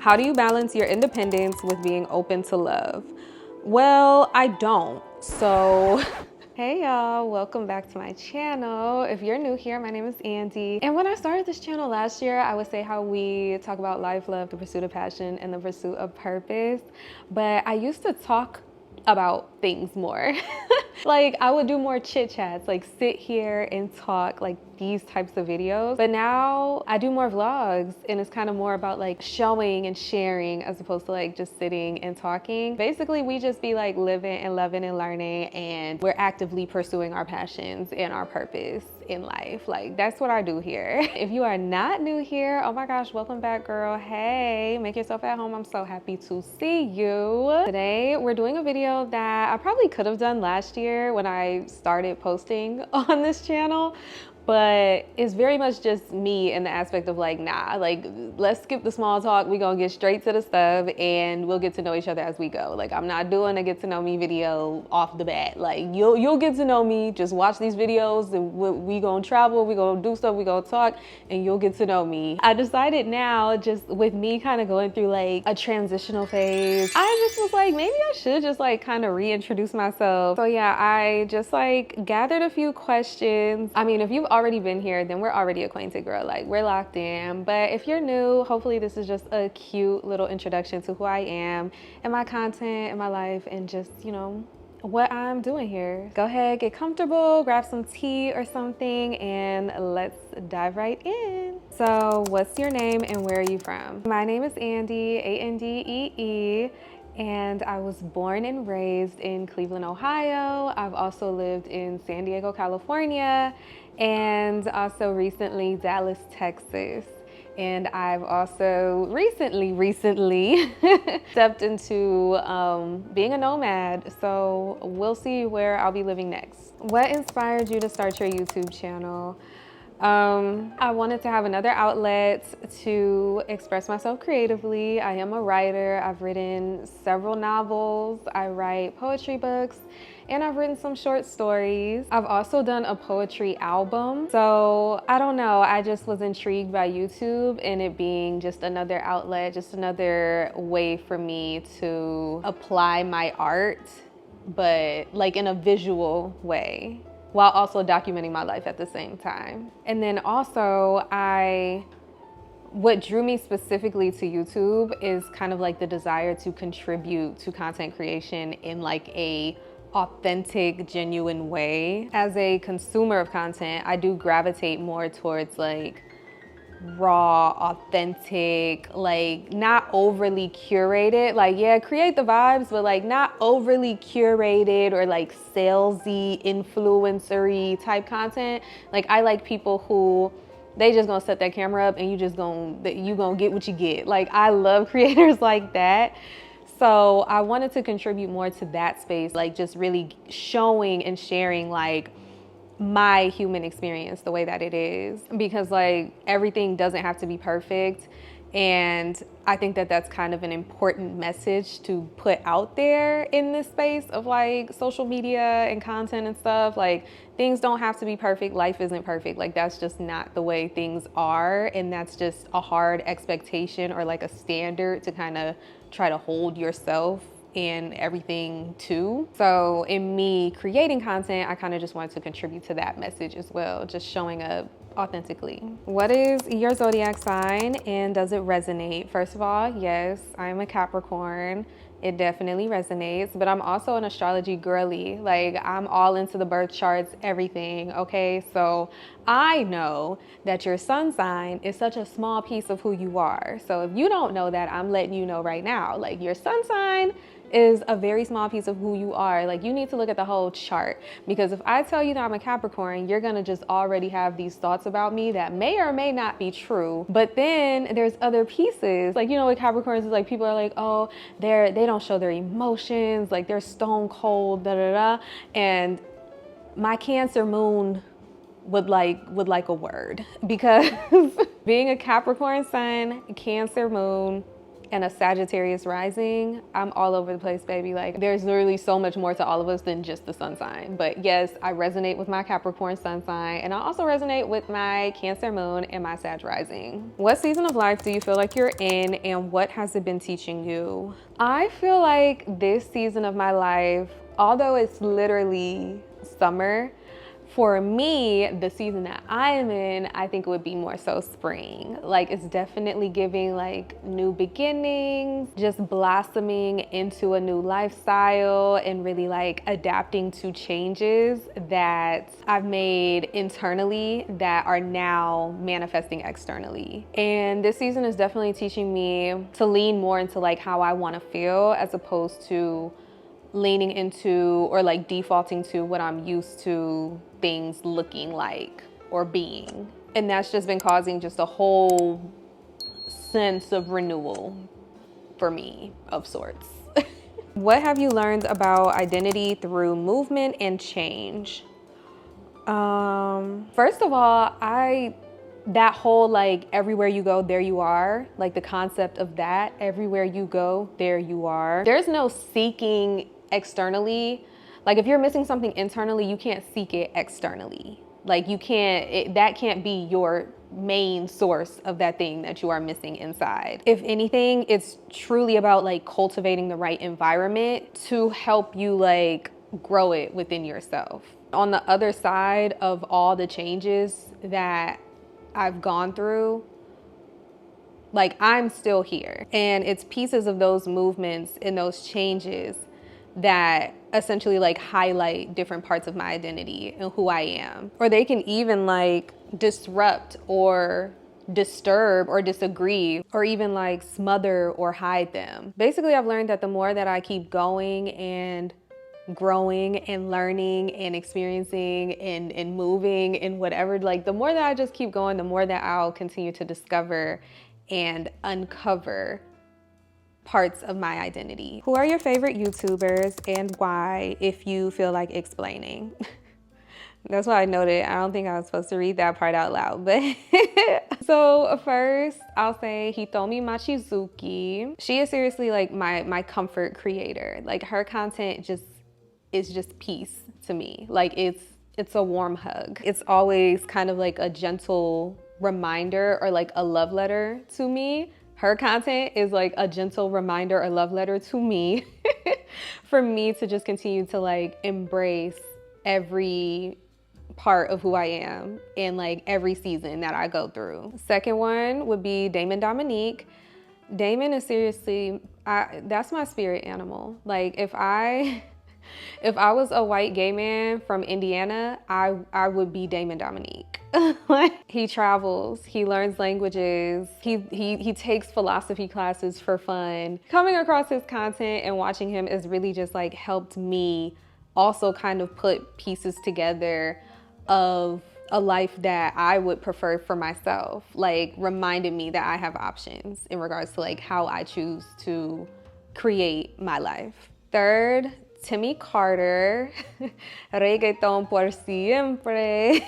How do you balance your independence with being open to love? Well, I don't. So hey y'all, welcome back to my channel. If you're new here, my name is Andy. And when I started this channel last year, I would say how we talk about life, love, the pursuit of passion, and the pursuit of purpose. But I used to talk about things more. Like I would do more chit chats, like sit here and talk, like these types of videos. But now I do more vlogs and it's kind of more about like showing and sharing as opposed to like just sitting and talking. Basically, we just be like living and loving and learning, and we're actively pursuing our passions and our purpose in life. Like that's what I do here. If you are not new here, oh my gosh, welcome back, girl. Hey, make yourself at home. I'm so happy to see you. Today we're doing a video that I probably could have done last year when I started posting on this channel, but it's very much just me in the aspect of like, nah, like let's skip the small talk. We gonna get straight to the stuff and we'll get to know each other as we go. Like I'm not doing a get to know me video off the bat. Like you'll get to know me, just watch these videos and we gonna travel, we gonna do stuff, we gonna talk, and you'll get to know me. I decided now, just with me kind of going through like a transitional phase, I just was like, maybe I should just like kind of reintroduce myself. So yeah, I just like gathered a few questions. I mean, if you've already been here, then we're already acquainted, girl. Like we're locked in. But if you're new, hopefully this is just a cute little introduction to who I am and my content and my life and just, you know, what I'm doing here. Go ahead, get comfortable, grab some tea or something, and let's dive right in. So what's your name and where are you from? My name is Andy, A-N-D-E-E. And I was born and raised in Cleveland, Ohio. I've also lived in San Diego, California, and also recently Dallas, Texas. And I've also recently stepped into being a nomad. So we'll see where I'll be living next. What inspired you to start your YouTube channel? I wanted to have another outlet to express myself creatively. I am a writer. I've written several novels. I write poetry books, and I've written some short stories. I've also done a poetry album. So I don't know, I just was intrigued by YouTube and it being just another outlet, just another way for me to apply my art, but like in a visual way, while also documenting my life at the same time. And then also what drew me specifically to YouTube is kind of like the desire to contribute to content creation in like a authentic, genuine way. As a consumer of content, I do gravitate more towards like raw, authentic, like not overly curated. Like yeah, create the vibes, but like not overly curated or like salesy, influencery type content. Like I like people who they just gonna set that camera up and you gonna get what you get. Like I love creators like that. So I wanted to contribute more to that space, like just really showing and sharing like my human experience the way that it is, because like everything doesn't have to be perfect. And I think that that's kind of an important message to put out there in this space of like social media and content and stuff. Like things don't have to be perfect. Life isn't perfect. Like that's just not the way things are. And that's just a hard expectation or like a standard to kind of try to hold yourself and everything too. So in me creating content, I kind of just wanted to contribute to that message as well, just showing up authentically. What is your zodiac sign and does it resonate? First of all, yes, I'm a Capricorn. It definitely resonates, but I'm also an astrology girly. Like I'm all into the birth charts, everything, okay? So I know that your sun sign is such a small piece of who you are. So if you don't know that, I'm letting you know right now, like your sun sign is a very small piece of who you are. Like you need to look at the whole chart, because if I tell you that I'm a Capricorn, you're gonna just already have these thoughts about me that may or may not be true. But then there's other pieces, like, you know, with Capricorns is like people are like, oh, they don't show their emotions, like they're stone cold, da da da. And my Cancer moon would like a word, because being a Capricorn sun, Cancer moon, and a Sagittarius rising, I'm all over the place, baby. Like, there's literally so much more to all of us than just the sun sign. But yes, I resonate with my Capricorn sun sign, and I also resonate with my Cancer moon and my Sag rising. What season of life do you feel like you're in, and what has it been teaching you? I feel like this season of my life, although it's literally summer, for me, the season that I am in, I think it would be more so spring. Like, it's definitely giving like new beginnings, just blossoming into a new lifestyle and really like adapting to changes that I've made internally that are now manifesting externally. And this season is definitely teaching me to lean more into like how I want to feel, as opposed to leaning into or like defaulting to what I'm used to things looking like or being. And that's just been causing just a whole sense of renewal for me, of sorts. What have you learned about identity through movement and change? First of all, that whole like everywhere you go, there you are, like the concept of that, everywhere you go, there you are. There's no seeking externally. Like, if you're missing something internally, you can't seek it externally. Like, you can't, that can't be your main source of that thing that you are missing inside. If anything, it's truly about like cultivating the right environment to help you like grow it within yourself. On the other side of all the changes that I've gone through, like, I'm still here, and it's pieces of those movements and those changes that essentially like highlight different parts of my identity and who I am. Or they can even like disrupt or disturb or disagree or even like smother or hide them. Basically, I've learned that the more that I keep going and growing and learning and experiencing and moving and whatever, like the more that I just keep going, the more that I'll continue to discover and uncover parts of my identity. Who are your favorite YouTubers and why, if you feel like explaining? That's why I noted. I don't think I was supposed to read that part out loud, but so first I'll say Hitomi Machizuki. She is seriously like my comfort creator. Like, her content is just peace to me. Like, it's a warm hug. It's always kind of like a gentle reminder or like a love letter to me. Her content is like a gentle reminder or love letter to me for me to just continue to like embrace every part of who I am in like every season that I go through. Second one would be Damon Dominique. Damon is seriously, that's my spirit animal. Like, if I was a white gay man from Indiana, I would be Damon Dominique. He travels, he learns languages, he takes philosophy classes for fun. Coming across his content and watching him has really just like helped me also kind of put pieces together of a life that I would prefer for myself. Like, reminded me that I have options in regards to like how I choose to create my life. Third, Timmy Carter, reggaeton por siempre.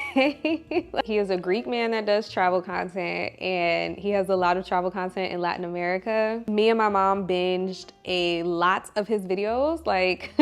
He is a Greek man that does travel content, and he has a lot of travel content in Latin America. Me and my mom binged a lot of his videos. Like,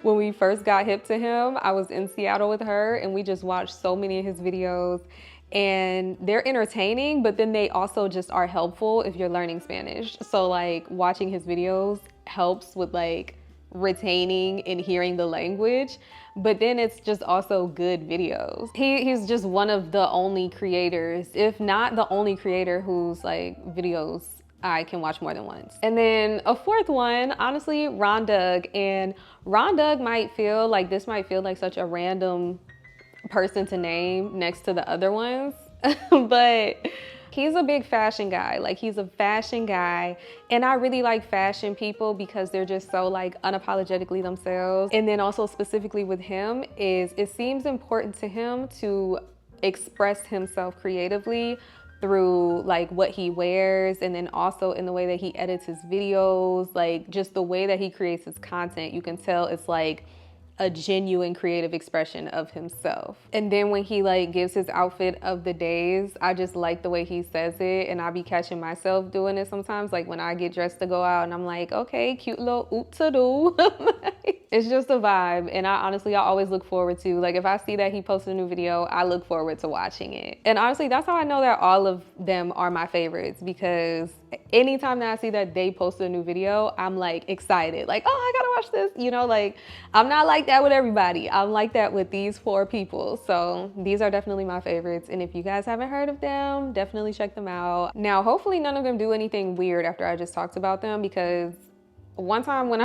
when we first got hip to him, I was in Seattle with her, and we just watched so many of his videos. And they're entertaining, but then they also just are helpful if you're learning Spanish. So like, watching his videos helps with like retaining and hearing the language, but then it's just also good videos. He's just one of the only creators, if not the only creator, whose like videos I can watch more than once. And then a fourth one, honestly, Ron Doug. And Ron Doug might feel like such a random person to name next to the other ones, but he's a big fashion guy. Like, he's a fashion guy, and I really like fashion people because they're just so like unapologetically themselves. And then also specifically with him is it seems important to him to express himself creatively through like what he wears, and then also in the way that he edits his videos, like just the way that he creates his content. You can tell it's like a genuine creative expression of himself. And then when he like gives his outfit of the days, I just like the way he says it, and I be catching myself doing it sometimes, like when I get dressed to go out and I'm like, okay, cute little oop-to-doo. It's just a vibe, and I always look forward to, like, if I see that he posted a new video, I look forward to watching it. And honestly, that's how I know that all of them are my favorites, because anytime that I see that they posted a new video, I'm like excited, like, oh, I gotta watch this, you know. Like, I'm not like that with everybody. I'm like that with these 4 people. So these are definitely my favorites, and if you guys haven't heard of them, definitely check them out. Now, hopefully none of them do anything weird after I just talked about them, because one time when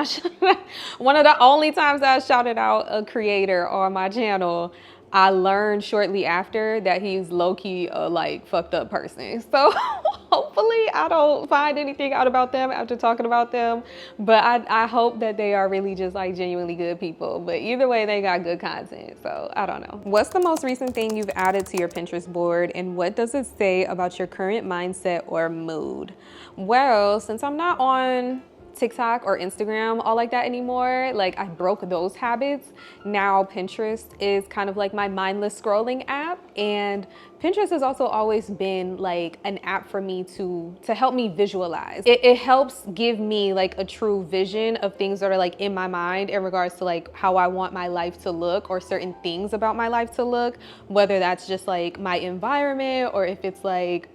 one of the only times I shouted out a creator on my channel, I learned shortly after that he's low-key a like fucked up person. So hopefully I don't find anything out about them after talking about them, but I hope that they are really just like genuinely good people. But either way, they got good content, so I don't know. What's the most recent thing you've added to your Pinterest board, and what does it say about your current mindset or mood? Well, since I'm not on TikTok or Instagram all like that anymore, like I broke those habits. Now Pinterest is kind of like my mindless scrolling app, and Pinterest has also always been like an app for me to help me visualize. It helps give me like a true vision of things that are like in my mind in regards to like how I want my life to look, or certain things about my life to look, whether that's just like my environment, or if it's like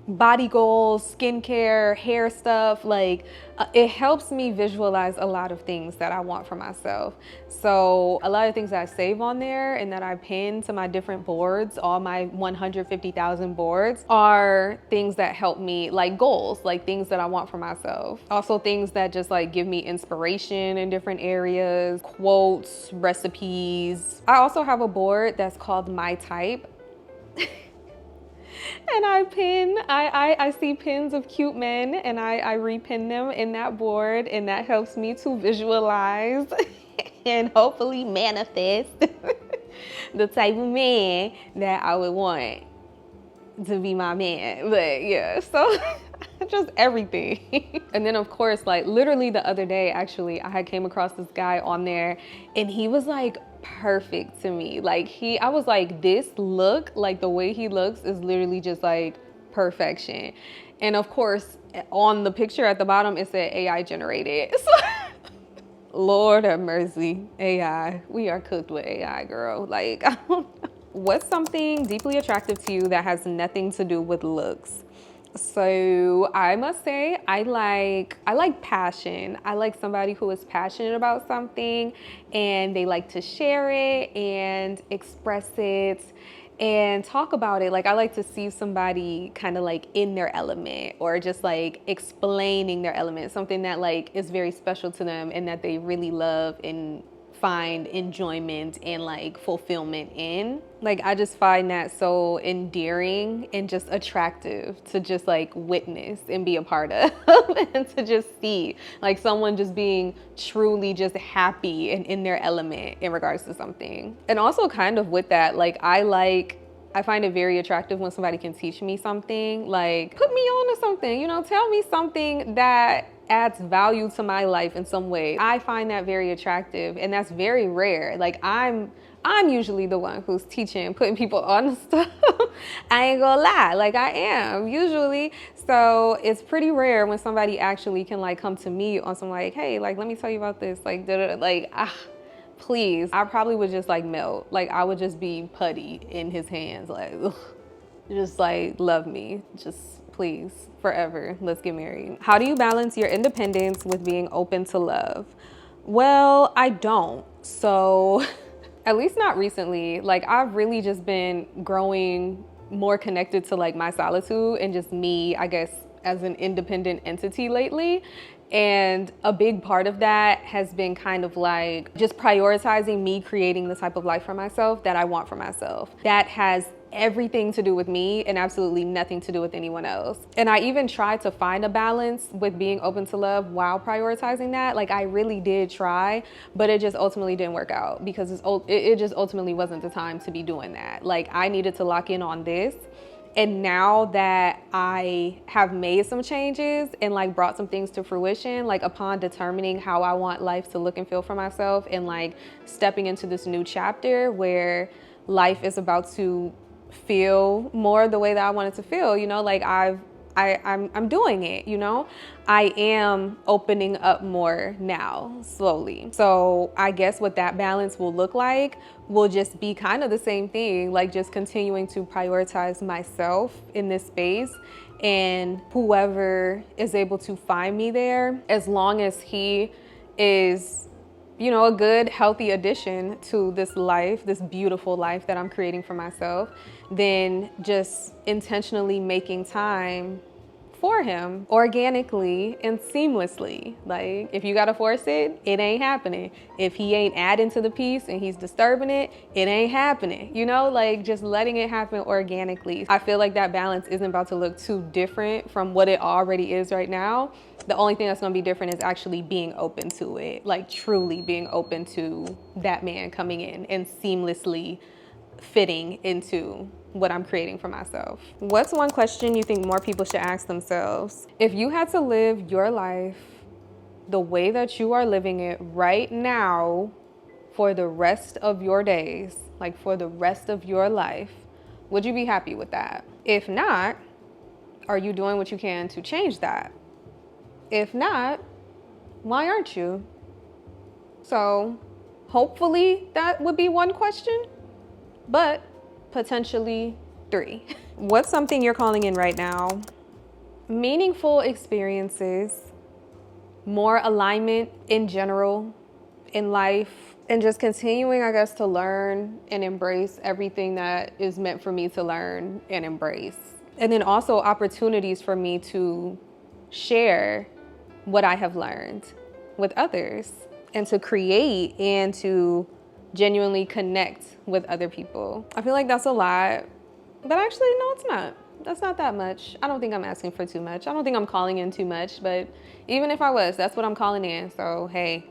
body goals, skincare, hair stuff. Like it helps me visualize a lot of things that I want for myself. So a lot of things that I save on there and that I pin to my different boards, all my 150,000 boards, are things that help me, like goals, like things that I want for myself. Also things that just like give me inspiration in different areas, quotes, recipes. I also have a board that's called My Type. And I see pins of cute men, and I repin them in that board, and that helps me to visualize and hopefully manifest the type of man that I would want to be my man. But yeah, so just everything. And then of course, like literally the other day, actually, I had came across this guy on there, and he was like perfect to me. Like I was like, this look, like the way he looks is literally just like perfection. And of course, on the picture at the bottom, it said AI generated. So Lord have mercy, AI. We are cooked with AI, girl. Like, I don't know. What's something deeply attractive to you that has nothing to do with looks? So I must say, I like passion. I like somebody who is passionate about something, and they like to share it and express it and talk about it. Like I like to see somebody kind of like in their element, or just like explaining their element, something that like is very special to them and that they really love and find enjoyment and like fulfillment in. Like I just find that so endearing and just attractive to just like witness and be a part of and to just see like someone just being truly just happy and in their element in regards to something. And also kind of with that, like I find it very attractive when somebody can teach me something, like put me on to something, you know, tell me something that adds value to my life in some way. I find that very attractive, and that's very rare. Like I'm usually the one who's teaching, putting people on stuff. I ain't gonna lie, like I am usually. So it's pretty rare when somebody actually can like come to me on some like, hey, like let me tell you about this, like like please. I probably would just like melt. Like I would just be putty in his hands, like ugh. Just like love me, just please, forever, let's get married. How do you balance your independence with being open to love? Well, I don't. So at least not recently. Like I've really just been growing more connected to like my solitude and just me, I guess, as an independent entity lately. And a big part of that has been kind of like just prioritizing me creating the type of life for myself that I want for myself. That has everything to do with me and absolutely nothing to do with anyone else. And I even tried to find a balance with being open to love while prioritizing that. Like I really did try, but it just ultimately didn't work out because it just ultimately wasn't the time to be doing that. Like I needed to lock in on this. And now that I have made some changes and like brought some things to fruition, like upon determining how I want life to look and feel for myself, and like stepping into this new chapter where life is about to feel more the way that I want it to feel, you know, like I'm doing it, you know? I am opening up more now, slowly. So I guess what that balance will look like will just be kind of the same thing, like just continuing to prioritize myself in this space, and whoever is able to find me there, as long as he is, you know, a good, healthy addition to this life, this beautiful life that I'm creating for myself, then just intentionally making time for him organically and seamlessly. Like, if you gotta force it, it ain't happening. If he ain't adding to the piece and he's disturbing it, it ain't happening. You know, like just letting it happen organically. I feel like that balance isn't about to look too different from what it already is right now. The only thing that's gonna be different is actually being open to it, like truly being open to that man coming in and seamlessly fitting into what I'm creating for myself. What's one question you think more people should ask themselves? If you had to live your life the way that you are living it right now for the rest of your days, like for the rest of your life, would you be happy with that? If not, are you doing what you can to change that? If not, why aren't you? So hopefully that would be one question, but potentially 3. What's something you're calling in right now? Meaningful experiences, more alignment in general in life, and just continuing, I guess, to learn and embrace everything that is meant for me to learn and embrace. And then also opportunities for me to share what I have learned with others, and to create and to genuinely connect with other people. I feel like that's a lot, but actually, no, it's not. That's not that much. I don't think I'm asking for too much. I don't think I'm calling in too much, but even if I was, that's what I'm calling in. So, hey,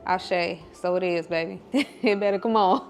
Ashe, so it is, baby. It better come on.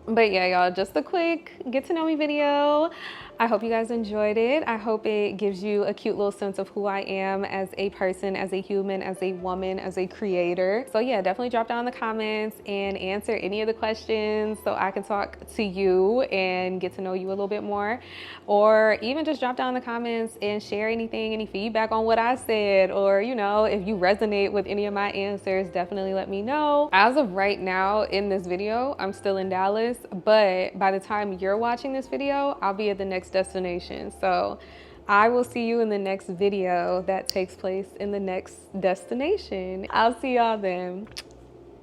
But yeah, y'all, just a quick get to know me video. I hope you guys enjoyed it. I hope it gives you a cute little sense of who I am as a person, as a human, as a woman, as a creator. So yeah, definitely drop down in the comments and answer any of the questions so I can talk to you and get to know you a little bit more. Or even just drop down in the comments and share anything, any feedback on what I said, or you know, if you resonate with any of my answers, definitely let me know. As of right now in this video, I'm still in Dallas, but by the time you're watching this video, I'll be at the next destination. So I will see you in the next video that takes place in the next destination. I'll see y'all then.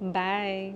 Bye.